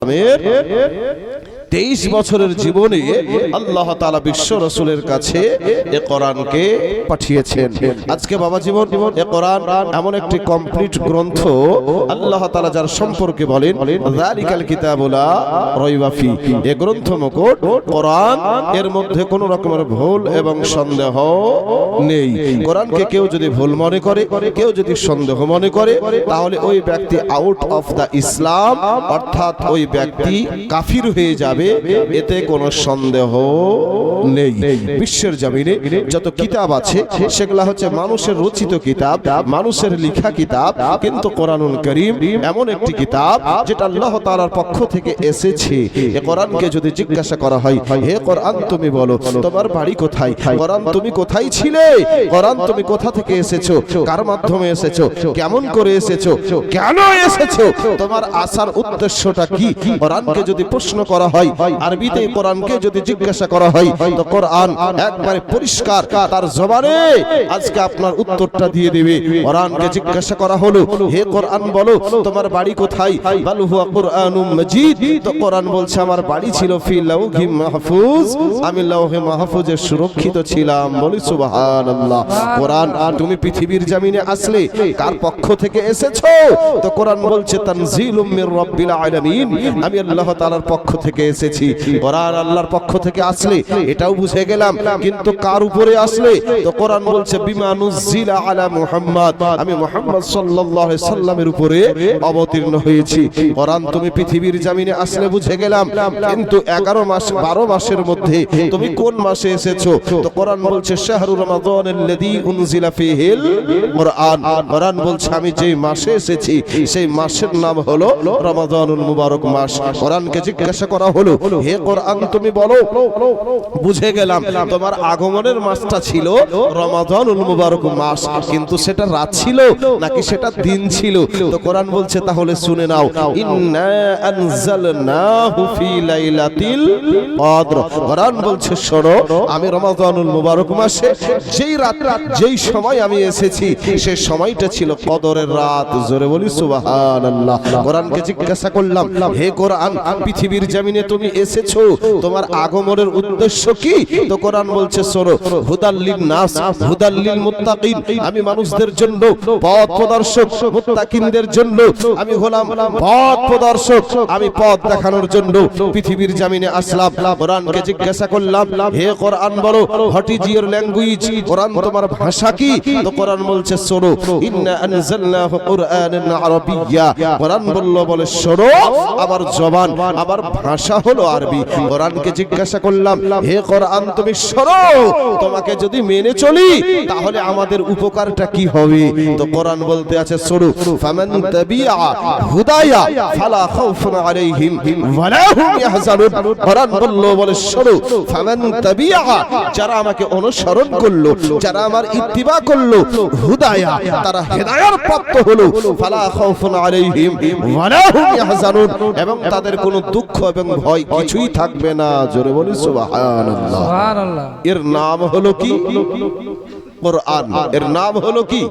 23 বছরের জীবনে আল্লাহ তাআলা বিশ্ব রাসূলের কাছে এ কোরআনকে পাঠিয়েছেন। আজকে বাবা জীবন এ কোরআন এমন একটি কমপ্লিট গ্রন্থ আল্লাহ তাআলা যার সম্পর্কে বলেন যালিকাল কিতাবু লা রাইবা ফি, এই গ্রন্থ মুকুট কোরআন, এর মধ্যে কোনো রকমের ভুল এবং সন্দেহ নেই। কোরআনকে কেউ যদি ভুল মনে করে, কেউ যদি সন্দেহ মনে করে, তাহলে ওই ব্যক্তি আউট অফ দা ইসলাম, অর্থাৎ ওই ব্যক্তি কাফির হয়ে যাবে, এতে কোনো সন্দেহ নেই। বিশ্বের জমিনে যত কিতাব আছে সেগুলা হচ্ছে মানুষের রচিত কিতাব, মানুষের লেখা কিতাব, কিন্তু কোরআনুল কারীম এমন একটি কিতাব যেটা আল্লাহ তাআলার পক্ষ থেকে এসেছে। এই কোরআনকে যদি জিজ্ঞাসা করা হয়, হে কোরআন তুমি বলো তোমার বাড়ি কোথায়, কোরআন তুমি কোথায় ছিলে, কোরআন তুমি কোথা থেকে এসেছো, কার মাধ্যমে এসেছো, কেমন করে এসেছো, কেন এসেছো, তোমার আসার উদ্দেশ্যটা কি, কোরআনকে যদি প্রশ্ন করা হয়, আরবিতে কোরআনকে যদি জিজ্ঞাসা করা হয়, তো কোরআন একবারে পরিষ্কার তার জবানে আজকে আপনার উত্তরটা দিয়ে দিবে। কোরআনকে জিজ্ঞাসা করা হলো, হে কোরআন বলো তোমার বাড়ি কোথায়, বাল হুয়া কুরআনুম মাজিদ, তো কোরআন বলছে আমার বাড়ি ছিল ফি লাউহি মাহফুজ, আমি লাউহে মাহফুজে সুরক্ষিত ছিলাম। বলি সুবহানাল্লাহ। কোরআন তুমি পৃথিবীর জমিনে আসলে কার পক্ষ থেকে এসেছো, তো কোরআন বলছে তানজিলুম মির রাব্বিল আলামিন, আমি আল্লাহ তাআলার পক্ষ থেকে এসেছি। কোরআন আল্লাহর পক্ষ থেকে আসলে এটাও বুঝে গেলাম, কিন্তু কার উপরে আসলে, তো কোরআন বলছে বিমা নুজিলা আলা মুহাম্মদ, আমি মুহাম্মদ সাল্লাল্লাহু আলাইহি সাল্লামের উপরে অবতীর্ণ হয়েছি। কোরআন তুমি পৃথিবীর জমিনে আসলে বুঝে গেলাম, কিন্তু 11 মাস 12 মাসের মধ্যে তুমি কোন মাসে এসেছো, তো কোরআন বলছে শাহরু রমাদানাল্লাযী উনজিলা ফীহিল কোরআন, কোরআন বলছে আমি যেই মাসে এসেছি সেই মাসের নাম হলো রমাদানুল মুবারক মাস। কোরআনকে জিজ্ঞাসা করা হলো, হে কোরআন তুমি বলো, বুঝে গেলাম তোমার আগমনের মাসটা ছিল রমাদানুল মুবারক মাস, কিন্তু সেটা রাত ছিল নাকি সেটা দিন ছিল, তো কোরআন বলছে তাহলে শুনে নাও, ইন্না আনজালনাহু ফি লাইলাতিল কদর, কোরআন বলছে শোনো আমি রমাদানুল মুবারক মাসে যেই রাত যেই সময় আমি এসেছি সেই সময়টা ছিল কদরের রাত। জোরে বলি সুবহানাল্লাহ। কোরআনকে জিজ্ঞাসা করলাম, হে কোরআন পৃথিবীর জমিনে তুমি এসেছো তোমার আগমনের উদ্দেশ্য কি, তো কোরআন বলছে শোনো, হুদাল লিন-নাস হুদাল লিল-মুত্তাকিন, আমি মানুষদের জন্য পথ প্রদর্শক, মুত্তাকিনদের জন্য আমি হলাম পথ প্রদর্শক, আমি পথ দেখানোর জন্য পৃথিবীর জমিনে আসলাম। কোরআনকে জিজ্ঞাসা করলাম, হে কোরআন বলো হোয়াট ইজ ইওর ল্যাঙ্গুয়েজ, কোরআন তোমার ভাষা কি, তো কোরআন বলছে শোনো ইন্না আনজালনাহু কুরআনান আরাবিয়্যা, কোরআন বলে শোনো আমার জবান আমার ভাষা হলো আরবি। কোরআনকে জিজ্ঞাসা করলাম, হে কোরআন তুমি শোনো তোমাকে যদি মেনে চলি তাহলে আমাদের উপকারটা কি হবে, তো কোরআন বলতে আছে শোনো ফামান তাবিআ হুদায়া ফালা খাউফুন আলাইহিম ওয়ালা হুম ইয়াহজানুন, কোরআন বলে শোনো ফামান তাবিআ, যারা আমাকে অনুসরণ করলো, যারা আমার ইত্তিবা করলো, হুদায়া তারা হেদায়াত প্রাপ্ত হলো, ফালা খাউফুন আলাইহিম ওয়ালা হুম ইয়াহজানুন, এবং তাদের কোনো দুঃখ এবং ভয় কিছুই থাকবে না। জোরে বলি সুবহানাল্লাহ। সুবহানাল্লাহ। এর নাম হলো কি কোরআন, এর নাম হলো কি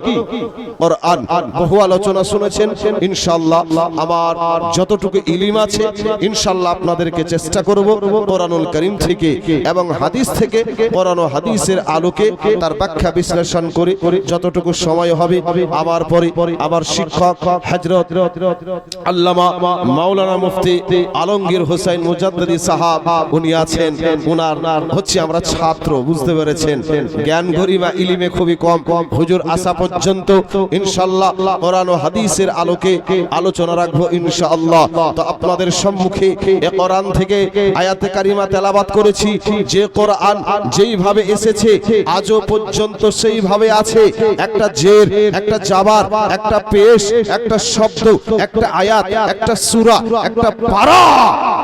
কোরআন। বহু আলোচনা শুনেছেন, ইনশাআল্লাহ আমার যতটুকু ইলম আছে ইনশাআল্লাহ আপনাদেরকে চেষ্টা করব কোরআনুল কারীম থেকে এবং হাদিস থেকে, কোরআন ও হাদিসের আলোকে তার ব্যাখ্যা বিশ্লেষণ করে যতটুকু সময় হবে আমার পরে আমার শিক্ষক হযরত আল্লামা মাওলানা মুফতি আলমগীর হোসেন মুজাদ্দিদি সাহাব উনি আছেন, ওনার হচ্ছে আমরা ছাত্র, বুঝতে পেরেছেন, জ্ঞান গরিমা ইলমে খুবই কম, হুজুর আসা পর্যন্ত ইনশাআল্লাহ কোরআন ও হাদিসের আলোকে আলোচনা রাখবো ইনশাআল্লাহ। তো আপনাদের সম্মুখে এই কোরআন থেকে আয়াতে কারিমা তেলাওয়াত করেছি, যে কোরআন যেইভাবে এসেছে আজও পর্যন্ত সেইভাবে আছে, একটা জের, একটা জাবার, একটা পেশ, একটা শব্দ, একটা আয়াত, একটা সূরা, একটা পারা,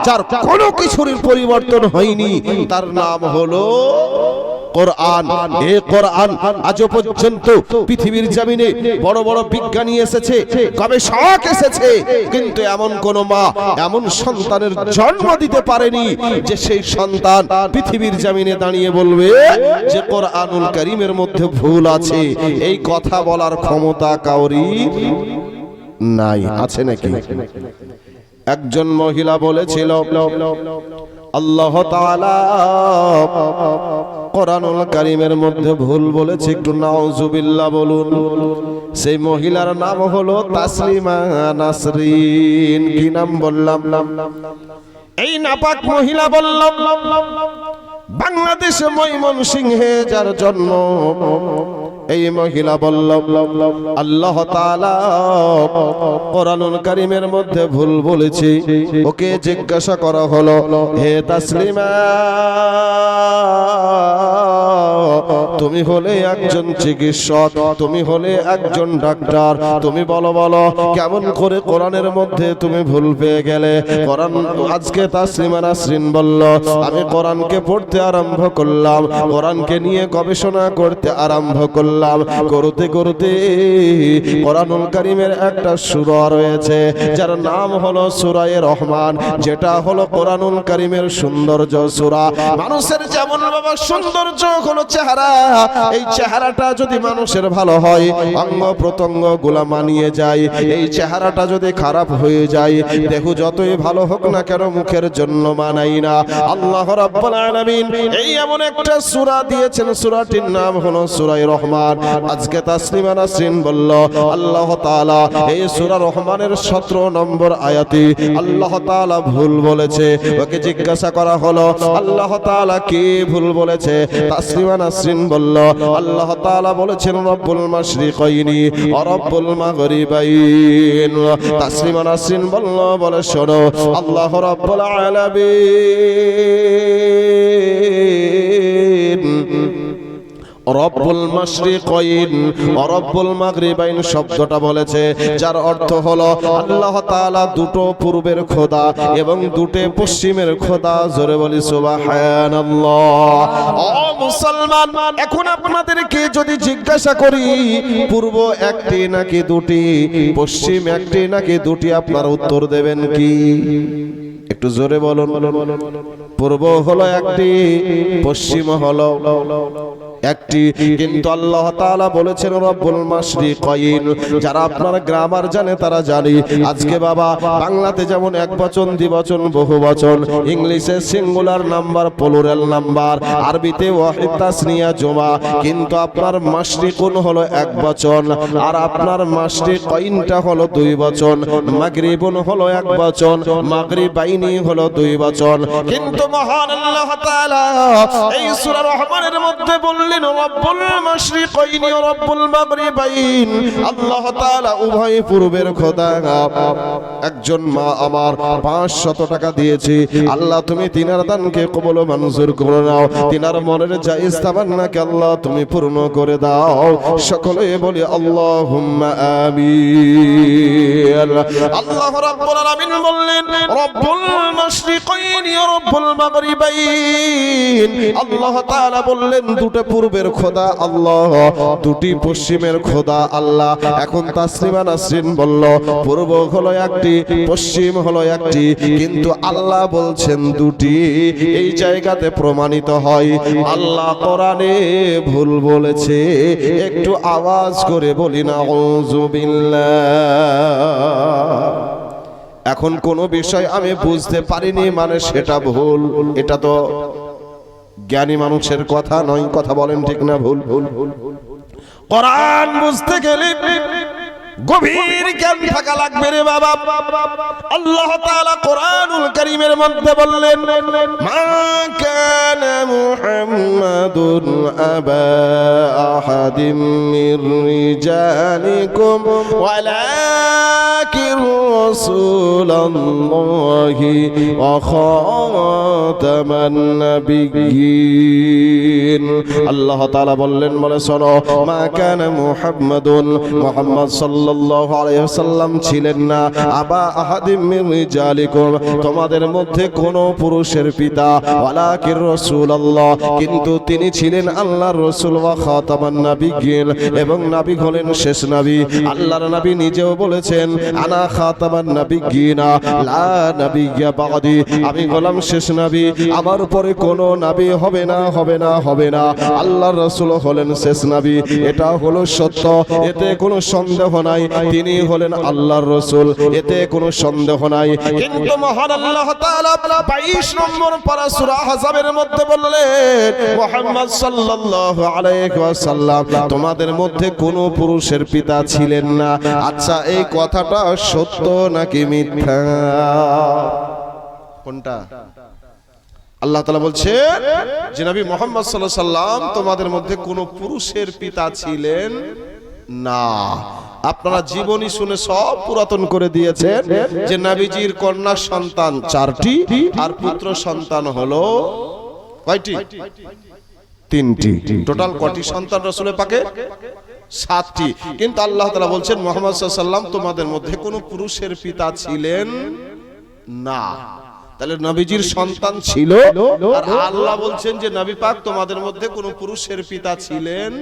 যার কোনো কিছুর পরিবর্তন হয়নি, তার নাম হলো কোরআন। এই কোরআন আজও পর্যন্ত পৃথিবীর জমিনে বড় বড় বিজ্ঞানী এসেছে, গবেষক এসেছে, কিন্তু এমন কোন মা এমন সন্তানের জন্ম দিতে পারেনি যে সেই সন্তান পৃথিবীর জমিনে দাঁড়িয়ে বলবে যে কোরআনুল কারীমের মধ্যে ভুল আছে। এই কথা বলার ক্ষমতা কাউরি নাই, আছে নাকি? একজন মহিলা বলেছিল, আল্লাহ তাআলা কোরআনুল কারীমের মধ্যে ভুল বলেছে, একটু নাউজুবিল্লাহ বলুন। সেই মহিলার নাম হলো তাসলিমা নাসরিন। কি নাম বললাম? এই নাপাক মহিলা বলল, বাংলাদেশে ময়মনসিংহে যার জন্ম, এই মহিলা বলল আল্লাহ তাআলা কোরআনুল কারীমের মধ্যে ভুল বলেছে। ওকে জিজ্ঞাসা করা হলো, হে তাসলিমা, তুমি হলে একজন চিকিৎসক, তুমি হলে একজন ডাক্তার, তুমি বলো কেমন করে কোরআনের মধ্যে তুমি ভুল পেয়ে গেলে? কোরআন আজকে তাসলিমা নাসরিন বলল, আমি কোরআনকে পড়তে আরম্ভ করলাম, কোরআনকে নিয়ে গবেষণা করতে আরম্ভ করলাম। করতে করতে কোরআনুল কারীমের একটা সূরা রয়েছে যার নাম হলো সূরা রহমান, যেটা হলো কোরআনুল কারীমের সৌন্দর্য সূরা। মানুষের যেমন বাবা সৌন্দর্য হলো চেহারা, এই চেহারাটা যদি মানুষের ভালো হয়, অঙ্গ প্রত্যঙ্গ গুলা মানিয়ে যায়। এই চেহারাটা যদি খারাপ হয়ে যায়, দেহ যতই ভালো হোক না কেন মুখের জন্য মানাই না। আল্লাহ রাব্বুল আলামিন এই এমন একটা সূরা দিয়েছেন, সূরাটির নাম হলো সূরা রহমান। আজকে তাসলিমা নাসরিন বলল, আল্লাহ তাআলা এই সূরা রহমানের 17 নম্বর আয়াতে আল্লাহ তাআলা ভুল বলেছে। ওকে জিজ্ঞাসা করা হলো, আল্লাহ তাআলা কি ভুল বলেছে? তাসলিমা নাসরিন বলল, আল্লাহ তাআলা বলেছেন রব্বুল মাশরিকাইনি ওয়া রব্বুল মাগরিবাইন। তাসলিমা নাসরিন বলে শোনো, আল্লাহ রাব্বুল আলামিন রব্বুল মাশরিকাইন ওয়া রব্বুল মাগরিবাইন শব্দটা বলেছে, যার অর্থ হলো আল্লাহ তাআলা দুটো পূর্বের খোদা এবং দুটো পশ্চিমের খোদা। জোরে বলি সুবহানাল্লাহ। ও মুসলমান, এখন আপনাদেরকে যদি জিজ্ঞাসা করি পূর্ব একটি নাকি দুটি, পশ্চিম একটি নাকি দুটি, আপনারা উত্তর দেবেন কি? একটু জোরে বলুন। পূর্ব হলো একটি, পশ্চিম হলো একটি, কিন্তু আল্লাহ তাআলা বলেছেন রব্বুল মাশরিকাইন। যারা আপনারা গ্রামার জানে তারা জানে। আজকে বাবা বাংলাতে যেমন একবচন, দ্বিবচন, বহুবচন, ইংলিশে সিঙ্গুলার নাম্বার, প্লুরাল নাম্বার, আরবিতে ওয়াহিদ, তাসনিয়া, জমা, কিন্তু আপনার মাশরিকুন হলো একবচন, আর আপনার মাশরিকাইনটা হলো দুইবচন, মাগরিবুন হলো একবচন, মাগরিবাইনি হলো দুইবচন। কিন্তু মহান আল্লাহ তাআলা এই সূরা রহমানের মধ্যে বললেন রব্বুল মাশরিকাইনি ওয়া রব্বুল মাগরিবাইন। আল্লাহ তাআলা উভয় পূর্বের খোদা। একজন মা আমার 500 টাকা দিয়েছে, আল্লাহ তুমি তিনার দানকে কবুল মঞ্জুর করে নাও, তিনার মনের জায়েজ তামান্নাকে আল্লাহ তুমি পূর্ণ করে দাও। সকলে বলি আল্লাহুম্মা আমিন। আল্লাহ রাব্বুল আলামিন বললেন রব্বুল মাশরিকাইনি ওয়া রব্বুল মাগরিবাইন। আল্লাহ তাআলা বললেন দুটো পূর্বের খোদা আল্লাহ, দুটি পশ্চিমের খোদা আল্লাহ। এখন তাসলিমা নাসরিন বলল পূর্ব হলো একটি, পশ্চিম হলো একটি, কিন্তু আল্লাহ বলছেন দুটি। এই জায়গাতে প্রমাণিত হয় আল্লাহ কোরআনে ভুল বলেছে। একটু আওয়াজ করে বলি না আউযুবিল্লাহ। এখন কোন বিষয় আমি বুঝতে পারিনি মানে সেটা ভুল, এটা তো জ্ঞানী মানুষের কথা নয়। কথা বলেন ঠিক না ভুল? কোরআন বুঝতে গেলে গভীর জ্ঞান থাকা লাগবে রে বাবা। আল্লাহ তাআলা কোরআনুল কারীমের মধ্যে বললেন মা কানা মুহাম্মাদুন আবা আহাদিম মির রিজালিকুম ওয়ালাকিন রাসূলুল্লাহি ওয়া খাতামান নাবিয়্যিন। আল্লাহ তাআলা বললেন, বলে শোনো, মা কানা মুহাম্মাদুন, মুহাম্মদ সাল্লাল্লাহু আলাইহি ওয়াসাল্লাম ছিলেন না আবা আহাদিম মিন রিজালিকুম, তোমাদের মধ্যে কোন পুরুষের পিতা, ওয়ালাকির রাসূলুল্লাহ, কিন্তু তিনি ছিলেন আল্লাহর রাসূল, ওয়া খাতামান নাবিয়্যিন, এবং নবী হলেন শেষ নবী। আল্লাহর নবী নিজেও বলেছেন আনা খাতামান নাবিয়্যিন লা নাবিয়্যা বাদি, আমি হলাম শেষ নবী, আমার পরে কোন নবী হবে না, হবে না, হবে না। আল্লাহর রাসূল হলেন শেষ নবী, এটা হলো সত্য, এতে কোনো সন্দেহ নাই। নাই, তিনি হলেন আল্লাহর রাসূল, এতে কোনো সন্দেহ নাই। কিন্তু মহান আল্লাহ তাআলা 22 নম্বর পারা সূরা আহজাবের মধ্যে বললেন, মুহাম্মদ সাল্লাল্লাহু আলাইহি ওয়াসাল্লাম তোমাদের মধ্যে কোনো পুরুষের পিতা ছিলেন না। আচ্ছা, এই কথাটা সত্য নাকি মিথ্যা? কোনটা? আল্লাহ তাআলা বলছেন যে নবী মুহাম্মদ সাল্লাল্লাহু আলাইহি ওয়াসাল্লাম তোমাদের মধ্যে কোনো পুরুষের পিতা ছিলেন না। আপনারা জীবনী শুনে সব পুরাতন করে দিয়েছেন যে নবীজির কন্যা সন্তান 4টি আর পুত্র সন্তান হলো কয়টি? 3টি। টোটাল কয়টি সন্তান রাসূলের পাকে? 7টি। কিন্তু আল্লাহ তাআলা বলছেন মুহাম্মদ সাল্লাল্লাহু আলাইহি ওয়াসাল্লাম তোমাদের মধ্যে কোনো পুরুষের পিতা ছিলেন না। তাহলে নবীজির সন্তান ছিল, আর আল্লাহ বলছেন যে নবী পাক তোমাদের মধ্যে কোনো পুরুষের পিতা ছিলেন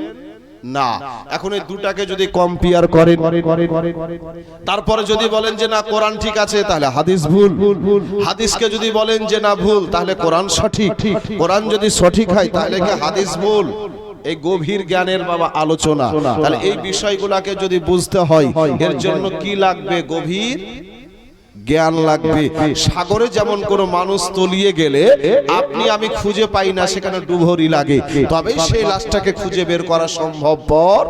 না। এখন এই দুটাকে যদি কম্পেয়ার করেন, তারপরে যদি বলেন যে না কোরআন ঠিক আছে, তাহলে হাদিস ভুল। হাদিসকে যদি বলেন যে না ভুল, তাহলে কোরআন সঠিক। কোরআন যদি সঠিক হয় তাহলে কি হাদিস ভুল? এই গভীর জ্ঞানের বাবা আলোচনা। তাহলে এই বিষয়গুলোকে যদি বুঝতে হয়, এর জন্য কি লাগবে? গভীর জ্ঞান লাগবে। সাগরে যেমন কোনো মানুষ তলিয়ে গেলে আপনি আমি খুঁজে পাই না, সেখানে ডুবুরি লাগে, তবেই সেই লাশটাকে খুঁজে বের করা সম্ভবপর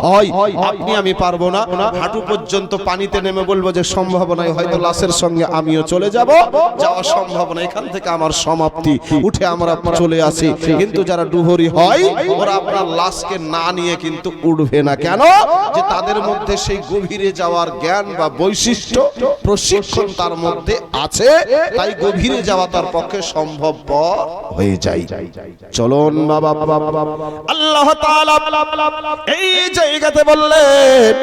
হয়। আপনি আমি পারবো না, হাঁটু পর্যন্ত পানিতে নেমে বলবো যে সম্ভাবনাই হয়তো লাশের সঙ্গে আমিও চলে যাব, যাওয়া সম্ভব না, এখান থেকে আমার সমাপ্তি, উঠে আমরা চলে আসি। কিন্তু যারা ডুবুরি হয় ওরা আপনার লাশকে না নিয়ে কিন্তু উঠবে না। কেন? যে তাদের মধ্যে সেই গভীরে যাওয়ার জ্ঞান বা বৈশিষ্ট্য প্রশিক্ষণ তার মধ্যে আছে, তাই গভীরে যাওয়া তার পক্ষে সম্ভবপর হয়ে যায়। চলুন বাবা, আল্লাহ তাআলা এই জায়গাতে বললেন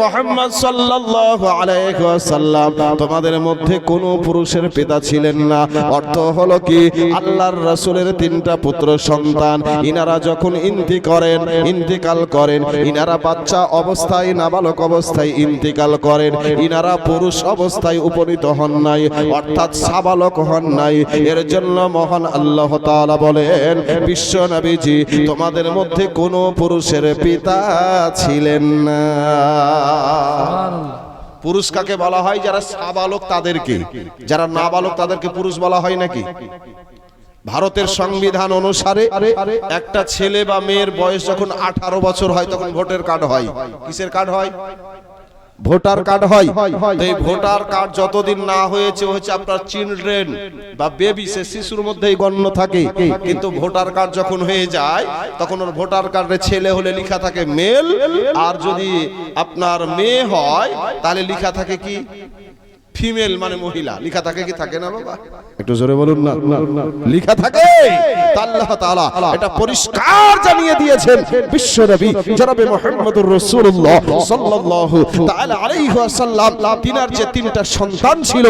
মুহাম্মদ সাল্লাল্লাহু আলাইহি ওয়াসাল্লাম তোমাদের মধ্যে কোনো পুরুষের পিতা ছিলেন না। অর্থ হলো কি, আল্লাহর রাসূলের 3টা পুত্র সন্তান, ইনারা যখন ইন্তিকাল করেন, ইনারা বাচ্চা অবস্থায়, নাবালক অবস্থায় ইন্তিকাল করেন, ইনারা পুরুষ অবস্থায় উপনীত হন নাই, অর্থাৎ সাবালক হন নাই। এর জন্য মহান আল্লাহ তাআলা বলেন বিশ্ব নবীজি তোমাদের মধ্যে কোনো পুরুষের পিতা ছিলেন না। পুরুষ কাকে বলা হয়? যারা সাবালক তাদেরকে, যারা নাবালক তাদেরকে পুরুষ বলা হয় নাকি? ভারতের সংবিধান অনুসারে একটা ছেলে বা মেয়ের বয়স যখন 18 বছর হয় তখন ভোটার কার্ড হয়। কিসের কার্ড হয়? ভোটার কার্ড হয়। এই ভোটার কার্ড যতদিন না হয়েছে আপনার চিলড্রেন বা বেবি, সে শিশুর মধ্যেই গণ্য থাকে। কিন্তু ভোটার কার্ড যখন হয়ে যায় তখন ওর ভোটার কার্ডে ছেলে হলে লেখা থাকে মেল, আর যদি আপনার মেয়ে হয় তাহলে লেখা থাকে কি? ফিমেল, মানে মহিলা। লেখা থাকে কি থাকে না বাবা? একটু জোরে বলুন না। লেখা থাকে। আল্লাহ তাআলা এটা পরিষ্কার জানিয়ে দিয়েছেন বিশ্ব নবী জনাবে মুহাম্মদুর রাসূলুল্লাহ সাল্লাল্লাহু তাআলা আলাইহি ওয়াসাল্লাম তিনার যে 3টা সন্তান ছিল,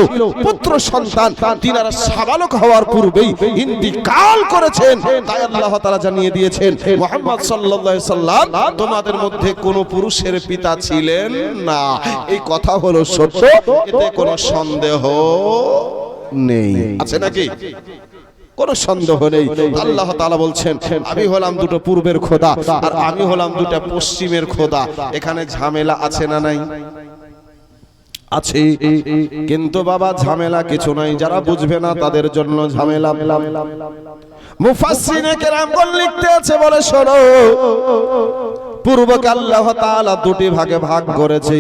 পুত্র সন্তান, তিনারা সাবালক হওয়ার পূর্বেই ইন্তিকাল করেছেন। তাই আল্লাহ তাআলা জানিয়ে দিয়েছেন মুহাম্মদ সাল্লাল্লাহু আলাইহি ওয়াসাল্লাম তোমাদের মধ্যে কোনো পুরুষের পিতা ছিলেন না। এই কথা হলো সত্য, এতে কোনো সন্দেহ নেই। আছে নাকি? কোন সন্দেহ নেই। আল্লাহ তাআলা বলছেন আমি হলাম 2টো পূর্বের খোদা আর আমি হলাম 2টা পশ্চিমের খোদা। এখানে ঝামেলা আছে না নাই? আছে। কিন্তু বাবা ঝামেলা কিছু নাই, যারা বুঝবে না তাদের জন্য ঝামেলা। মুফাসসিরিনে কেরামগণ লিখতে আছে, বলে শোনো, পূর্বকে আল্লাহ তাআলা 2টি ভাগে ভাগ করেছে।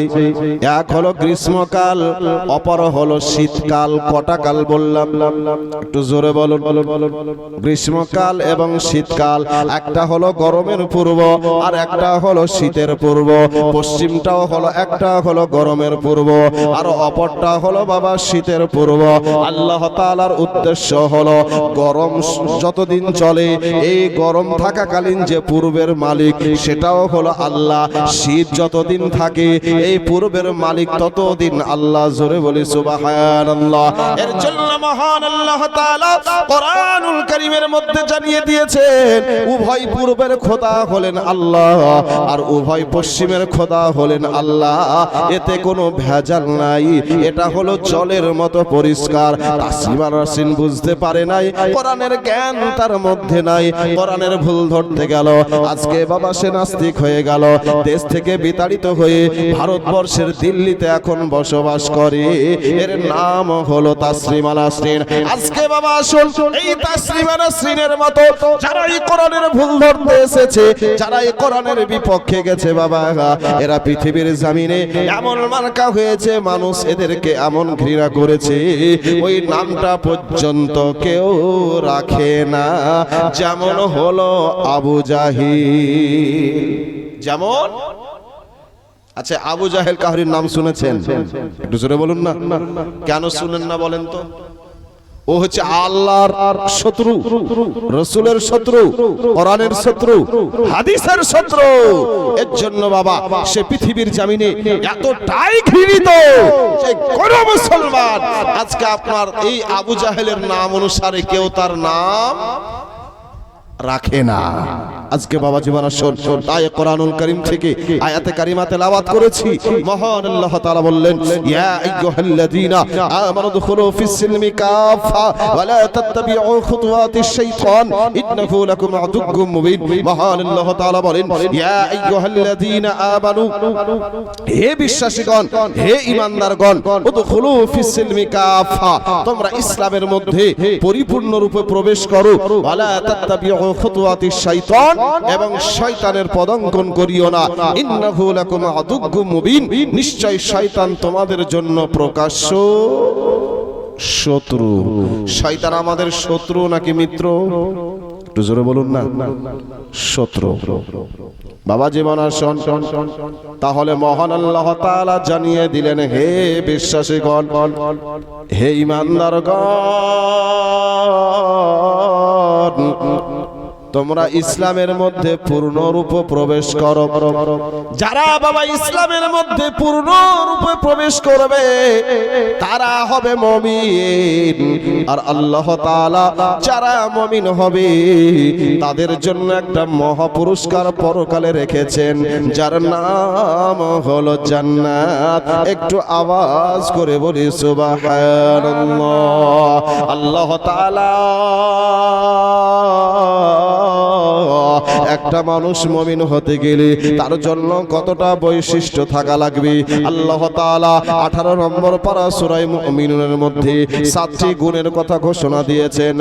এক হলো গ্রীষ্মকাল, অপর হলো শীতকাল। কটা কাল বললাম? একটু জোরে বলুন। গ্রীষ্মকাল এবং শীতকাল। একটা হলো গরমের পূর্ব আর একটা হলো শীতের পূর্ব। পশ্চিমটাও হলো, একটা হলো গরমের পূর্ব আর অপরটা হলো বাবা শীতের পূর্ব। আল্লাহ তাআলার উদ্দেশ্য হলো গরম যতদিন চলে, এই গরম থাকাকালীন যে পূর্বের মালিক সেটাও হলো আল্লাহ। শীত যতদিন থাকে এই পূর্বের মালিক ততদিন আল্লাহ। জোরে বলি সুবহানাল্লাহ। এর জন্য মহান আল্লাহ তাআলা কোরআনুল কারীমের মধ্যে জানিয়ে দিয়েছেন উভয় পূর্বের খোদা হলেন আল্লাহ আর উভয় পশ্চিমের খোদা হলেন আল্লাহ। এতে কোনো ভেজাল নাই, এটা হলো জলের মতো পরিষ্কার। তাসলিমা রাসিন বুঝতে পারে নাই, কোরআনের জ্ঞান তার মধ্যে নাই, কোরআনের ভুল ধরতে গেল। আজকে বাবা সে নাস্তিক হয়ে গেল, দেশ থেকে বিতাড়িত হয়ে ভারতবর্ষের দিল্লিতে এখন বসবাস করে। এর নাম হলো তাসলিমা নাসরিন। আজকে বাবা আসুন, এই তাসলিমা নাসরিনের মতো যারা এই কোরআনের ভুল ধরতে এসেছে, যারা এই কোরআনের বিপক্ষে গেছে বাবা, এরা পৃথিবীর জমিনে এমন মার্কা হয়েছে, মানুষ এদেরকে এমন ঘৃণা করেছে, ওই নামটা পর্যন্ত কেউ রাখে না। যেমন হলো আবু জাহিল। যেমন আচ্ছা, আবু জাহেল কাহরির নাম শুনেছেন? একটু জোরে বলুন না। কেন শুনেন না বলেন তো? ও হচ্ছে আল্লাহর শত্রু, রাসূলের শত্রু, কোরআনের শত্রু, হাদিসের শত্রু। এর জন্য বাবা সে পৃথিবীর জমিনে এতটাই ঘৃণিত যে কোন মুসলমান আজকে আপনার এই আবু জাহেলের নাম অনুসারে কেউ তার নাম রাখে না। আজকে বাবা জীবন শুন, তাই কোরআনুল কারীম থেকে আয়াতে কারিমা তেলাওয়াত করেছি। মহান আল্লাহ তাআলা বললেন, ইয়া আইয়ুহাল্লাযীনা আমানু দুখুলু ফিস সিলমি কাফা ওয়া লা তাত্তাবিউ খুতুওয়াতিশ শাইতান ইন্নাহু লাকুম আদুউম মুবিন। মহান আল্লাহ তাআলা বলেন, ইয়া আইয়ুহাল্লাযীনা আমানু, হে বিশ্বাসীগণ, হে ঈমানদারগণ, উদখুলু ফিস সিলমি কাফা, তোমরা ইসলামের মধ্যে পরিপূর্ণ রূপে প্রবেশ করো। ওয়া লা তাত্তাবিউ খুতুওয়াতিশ শাইতান, এবং শয়তানের পদাঙ্কন করিও না। ইন্নাহু লাকুম আদুউম মুবিন, নিশ্চয় শয়তান তোমাদের জন্য প্রকাশ্য শত্রু। শয়তান আমাদের শত্রু নাকি মিত্র? একটু জোরে বলুন না। শত্রু। বাবা জীবন আসুন, তাহলে মহান আল্লাহ তাআলা জানিয়ে দিলেন, হে বিশ্বাসীগণ, হে ঈমানদারগণ, তোমরা ইসলামের মধ্যে পূর্ণরূপে প্রবেশ করো। যারা বাবা ইসলামের মধ্যে পূর্ণরূপে প্রবেশ করবে তারা হবে মুমিন। আর আল্লাহ তাআলা যারা মুমিন হবে তাদের জন্য একটা মহা পুরস্কার পরকালে রেখেছেন, যার নাম হলো জান্নাত। একটু আওয়াজ করে বলি সুবহানাল্লাহ। আল্লাহ তাআলা একটা মানুষ মুমিন হতে গেলে তার জন্য কতটা বৈশিষ্ট্য থাকা লাগবে? আল্লাহ তাআলা 18 নম্বর পারা সূরা মুমিনুনের মধ্যে 7টি গুণের কথা ঘোষণা দিয়েছেন।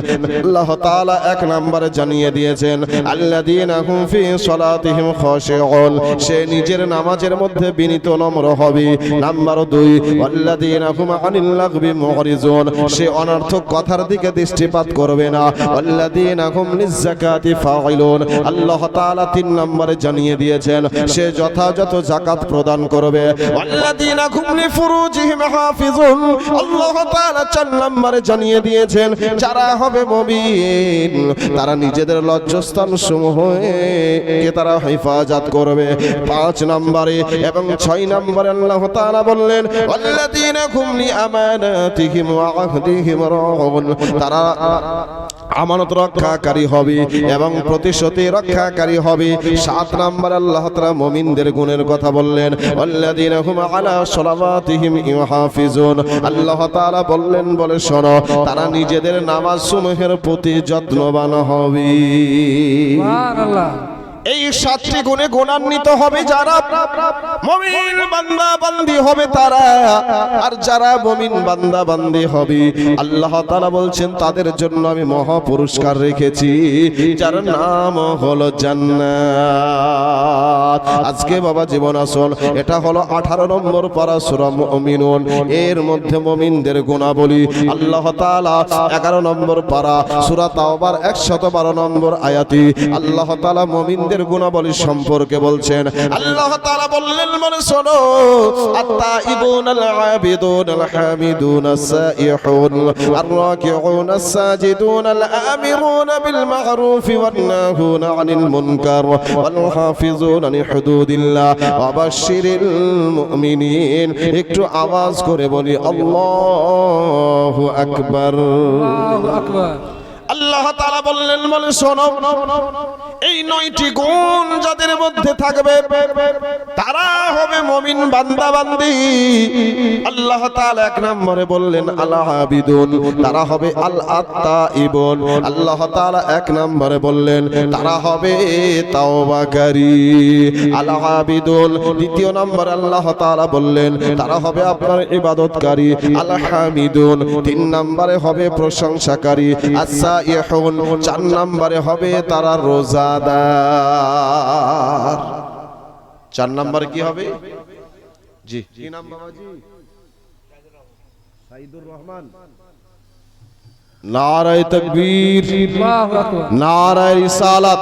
আল্লাহ তাআলা 1 নম্বরে জানিয়ে দিয়েছেন, আল্লাযীনা হুম ফি সালাতিহিম খাশিউন, সে নিজের নামাজের মধ্যে বিনীত নম্র হবে। নাম্বার 2, ওয়াল্লাযীনা হুম আনিল লাগবি মুরিজুন, সে অনর্থক কথার দিকে দৃষ্টিপাত করবে না। ওয়াল্লাযীনা হুম লিয-যাকাতি ফাইলুন, আল্লাহ তাআলা 3 নম্বরে জানিয়ে দিয়েছেন, সে যথাযথ যাকাত প্রদান করবে। ওয়াল্লাযীনা হুম লিফুরুজিহিম হাফিজুন, আল্লাহ তাআলা 4 নম্বরে জানিয়ে দিয়েছেন, যারা হবে মুমিন তারা নিজেদের লজ্জাস্থান সমূহকে তারা হেফাজত করবে। 5 নম্বরে এবং 6 নম্বরে আল্লাহ তাআলা বললেন, ওয়াল্লাযীনা হুম লিআমানাতিহিম ওয়া আহদিহিম রাউন, তারা আমানত রক্ষাকারী হবে এবং প্রতিশ্রুতি রক্ষাকারী হবে। 7 নম্বর আল্লাহ তাআলা মুমিনদের গুণের কথা বললেন, ওয়াল্লাযীনা হুম আলা সালাওয়াতিহিম ইউহাফিজুন, আল্লাহ তাআলা বললেন, বলে শোনো, তারা নিজেদের নামাজ সমূহের প্রতি যত্নবান হবে। সুবহানাল্লাহ। এই 7টি গুণে গুণান্বিত হবে যারা মুমিন বান্দা বান্দি হবে তারা। আর যারা মুমিন বান্দা বান্দি হবে আল্লাহ তাআলা বলছেন তাদের জন্য আমি মহা পুরস্কার রেখেছি, যার নাম হলো জান্নাত। আজকে বাবা জীবন আসল, এটা হলো 18 নম্বর পারা সূরা মুমিনুন। এর মধ্যে মুমিনদের গুণাবলী আল্লাহ তাআলা 11 নম্বর পারা সূরা তাওবার 112 নম্বর আয়াতে আল্লাহ তাআলা মুমিনদের গুণাবলী সম্পর্কে বলছেন। আল্লাহ তাআলা বললেন, মানে শোনো, আত-তাইবুন আল-আবিদুন আল-হামিদুন আস-সাইহুন আর-রাকিউন আস-সাজিদুন আল-আমিরুন বিল মা'রুফ ওয়ান-নাহুন আনিল মুনকার ওয়াল-হাফিজুন লিহুদুদিল্লাহ ওয়া বাশশিরিল মুমিনিন। একটু আওয়াজ করে বলি আল্লাহু আকবার। আল্লাহু আকবার। আল্লাহ তাআলা বললেন, বলে শোনো, এই 9টি গুণ যাদের মধ্যে থাকবে তারা হবে মুমিন বান্দা বান্দি। আল্লাহ তাআলা 1 নম্বরে বললেন আল আবিদুন, তারা হবে আল আত্তাইবুন। আল্লাহ তাআলা 1 নম্বরে বললেন তারা হবে তাওবাকারী আল আবিদুন। দ্বিতীয় নম্বরে আল্লাহ তাআলা বললেন তারা হবে আপনার ইবাদতকারী আল হামিদুন। 3 নম্বরে হবে প্রশংসাকারী আস-সাইহুন। 4 নম্বরে হবে তারা রোজাদার। 4 নম্বরে কি হবে? জি, কি নাম বাবাজি? সাইদুর রহমান। নারায়ে তাকবীর, নারায়ে রিসালাত।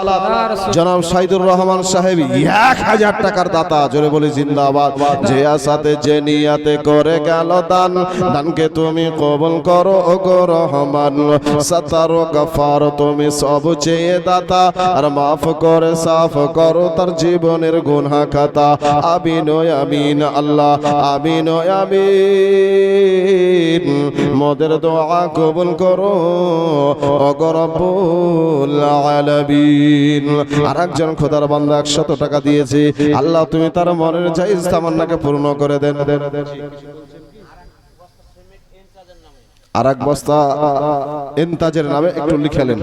জনাব সাইদুর রহমান সাহেব 1000 টাকার দাতা, জোরে বলি জিন্দাবাদ। যে আসাতে যে নিয়াতে করে গেল দান, দানকে তুমি কবুল করো ওগো রহমান। সাতার ও গফার তুমি সব চেয়ে দাতা, আর মাফ করে সাফ করো তার জীবনের গুনাহ খাতা। আমিন ও আমিন আল্লাহ, আমিন ও আমিন। মোদের দোয়া কবুল করো ওগো রব্বুল আলামিন। আরেকজন খোদার বান্দা 100 টাকা দিয়েছে। আল্লাহ তুমি তার মনের জায়েজ তামান্নাকে পূর্ণ করে দেন। আরেক বস্তা ইনতাজের নামে একটু লিখেলেন।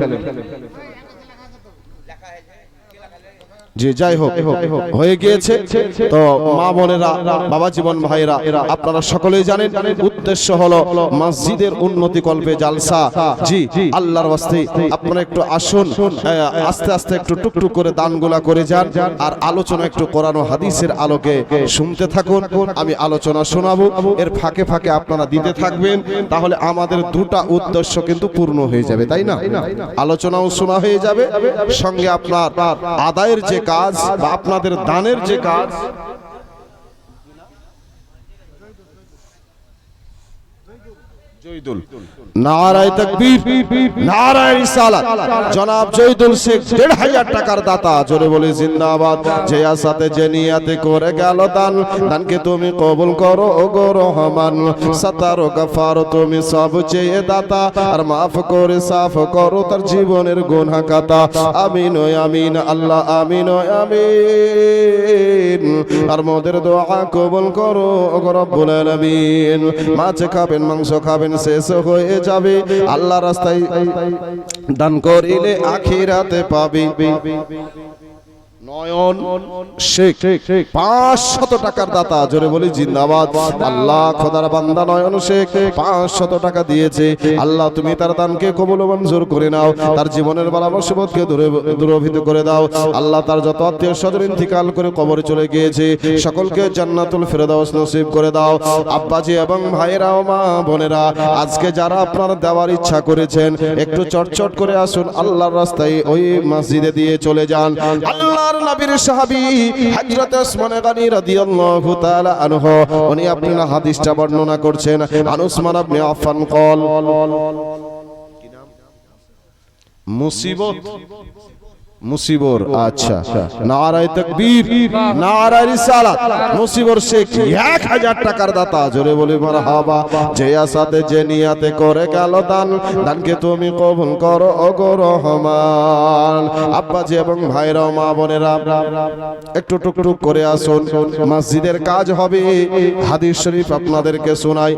জি, যাই হোক হয়ে গিয়েছে। তো মা বোনেরা, বাবা জীবন ভাইরা, আপনারা সকলেই জানেন উদ্দেশ্য হলো মসজিদের উন্নতি কল্পে জালসা। জি, আল্লাহর ওয়াস্তে আপনারা একটু আসুন, আস্তে আস্তে একটু টুকটুক করে দানগুলা করে যান, আর আলোচনা একটু কোরআন ও হাদিসের আলোকে শুনতে থাকুন। আমি আলোচনা শোনাবো, এর ফাঁকে ফাঁকে আপনারা দিতে থাকবেন, তাহলে আমাদের দুটা উদ্দেশ্য কিন্তু পূর্ণ হয়ে যাবে, তাই না? আলোচনাও শোনা হয়ে যাবে, সঙ্গে আপনার আদায়ের যে কাজ বা আপনাদের দানের যে কাজ, জয়দুল। নারায়ে তাকবীর, নারায়ে রিসালাত। জনাব জয়দুল শেখ 1500 টাকার দাতা, জোরে বলে জিন্দাবাদ। যে আসাতে যে নিয়াতে করে গেল দান, দানকে তুমি কবুল করো ওগো রহমান। সাতার ও গফার তুমি সব চেয়ে দাতা, আর মাফ করে সাফ করো তার জীবনের গুনাহ খাতা। আমিন ও আমিন আল্লাহ, আমিন ও আমিন। আর মোদের দোয়া কবুল করো ওগো রব্বুল আলামিন। মাছ খাবেন, মাংস খাবেন, শেষ হয়ে যাবে, আল্লাহর রাস্তায় দান করিলে আখিরাতে পাবে। নয়ন শেখ 500 টাকার দাতা, জোরে বলি জিন্দাবাদ। আল্লাহ খোদার বান্দা নয়ন শেখ 500 টাকা দিয়েছে। আল্লাহ তুমি তার দানকে কবুল ও মঞ্জুর করে নাও, তার জীবনের বালা মুসিবতকে দূরীভূত করে দাও। আল্লাহ তার যত আত্মীয় স্বজন ইন্তিকাল করে কবরে চলে গিয়েছে, সকলকে জান্নাতুল ফেরদাউস নসিব করে দাও। আব্বাজি এবং ভাইরা ও মা বোনেরা, আজকে যারা আপনারা দেওয়ার ইচ্ছা করেছেন, একটু চটচট করে আসুন, আল্লাহর রাস্তায় ওই মসজিদে দিয়ে চলে যান। আল্লাহর নবীর সাহাবী হযরত ওসমান গনি রাদিয়াল্লাহু তাআলা আনহু, উনি আপনারা হাদিসটা বর্ণনা করছেন। উসমান ইবনে আফফান قال, কি নাম? মুসিবত, মুসিবর। আচ্ছা, নারায়ে তাকবীর, নারায়ে রিসালাত। মুসিবর শেখ 1000 টাকার দাতা, জোরে বলি মারহাবা। যে আসাতে যে নিয়াতে করে গেল দান, দানকে তুমি কবুল করো ওগো রহমান। আব্বাজি এবং ভাইরা মা বোনেরা, একটু টুকটুক করে আসুন, মসজিদের কাজ হবে। হাদিস শরীফ আপনাদেরকে শোনাই।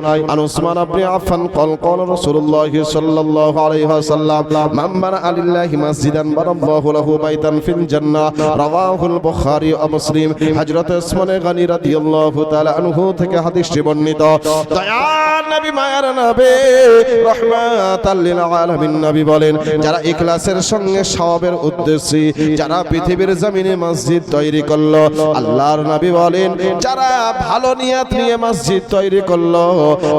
উসমান ইবনে আফফান قال قال رسول الله صلى الله عليه وسلم من بنى لله مسجدا بنى الله له বাইতান ফিল জান্নাহ। রাওয়াহুল বুখারী ও মুসলিম। হযরত ওসমান গনি রাদিয়াল্লাহু তাআলা আনহু থেকে হাদিসটি বর্ণিত। দয়ার নবী, মায়ার নবী, রাহমাতাল লিল আলামিন নবী বলেন, যারা ইখলাসের সঙ্গে সওয়াবের উদ্দেশ্যে যারা পৃথিবীর জমিনে মসজিদ তৈরি করলো, আল্লাহর নবী বলেন, যারা ভালো নিয়ত নিয়ে মসজিদ তৈরি করলো,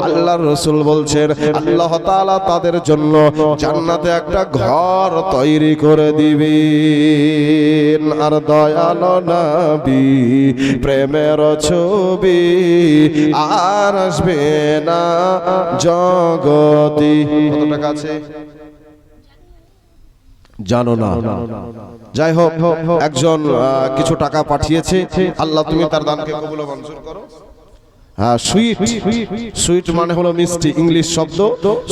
আল্লাহর রাসূল বলছেন আল্লাহ তাআলা তাদের জন্য জান্নাতে একটা ঘর তৈরি করে দিবে। আর দয়ালো নবী প্রেমের ছবি আর আসবে না জগতে। কত টাকা আছে জানো না? যাই হোক, একজন কিছু টাকা পাঠিয়েছে, আল্লাহ তুমি তার দানকে কবুল ও মঞ্জুর করো। হ্যাঁ, সুইট। সুইট মানে হলো মিষ্টি, ইংলিশ শব্দ।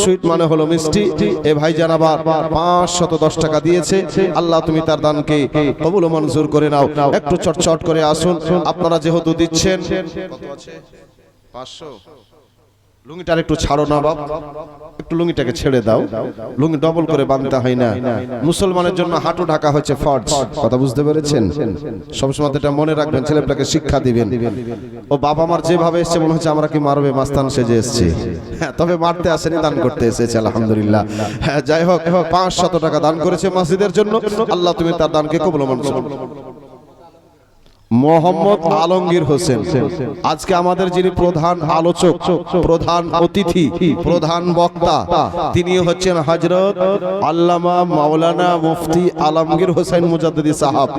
সুইট মানে হলো মিষ্টি। এ ভাইজান আবার 510 টাকা দিয়েছে। আল্লাহ তুমি তার দানকে কবুল ও মঞ্জুর করে নাও। একটু চটচট করে আসুন, আপনারা যেহেতু দিচ্ছেন। কত আছে? 500। লুঙ্গিটা একটু ছাড়ো না বাপ, একটু লুঙ্গিটাকে ছেড়ে দাও। লুঙ্গি ডবল করে বাঁধতে হয় না। মুসলমানের জন্য হাঁটু ঢাকা হচ্ছে ফরজ। কথা বুঝতে পেরেছেন? সবসময় এটা মনে রাখবেন, ছেলেটাকে শিক্ষা দিবেন। ও বাবা মার যেভাবে এসছে মনে হচ্ছে আমরা কি মারবে মাস্তান সেজে এসেছি। হ্যাঁ, তবে মারতে আসেনি, দান করতে এসেছে আলহামদুলিল্লাহ। হ্যাঁ, যাই হোক 500 টাকা দান করেছে মসজিদের জন্য। আল্লাহ তুমি তার দানকে কবুল মঞ্জুর। মোহাম্মদ আলমগীর হোসেন আজকে আমাদের যিনি প্রধান আলোচক, প্রধান অতিথি, প্রধান বক্তা, তিনি হচ্ছেন হযরত আল্লামা মাওলানা মুফতি আলমগীর হোসেন মুজাদ্দিদি সাহেব।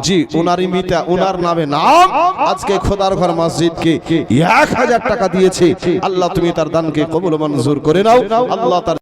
জি, ওনারই মিতা, ওনার নামে নাম আজকে খোদার ঘর মসজিদকে 1000 টাকা দিয়েছে। আল্লাহ তুমি তার দানকে কবুল মঞ্জুর করে নাও। আল্লাহ তার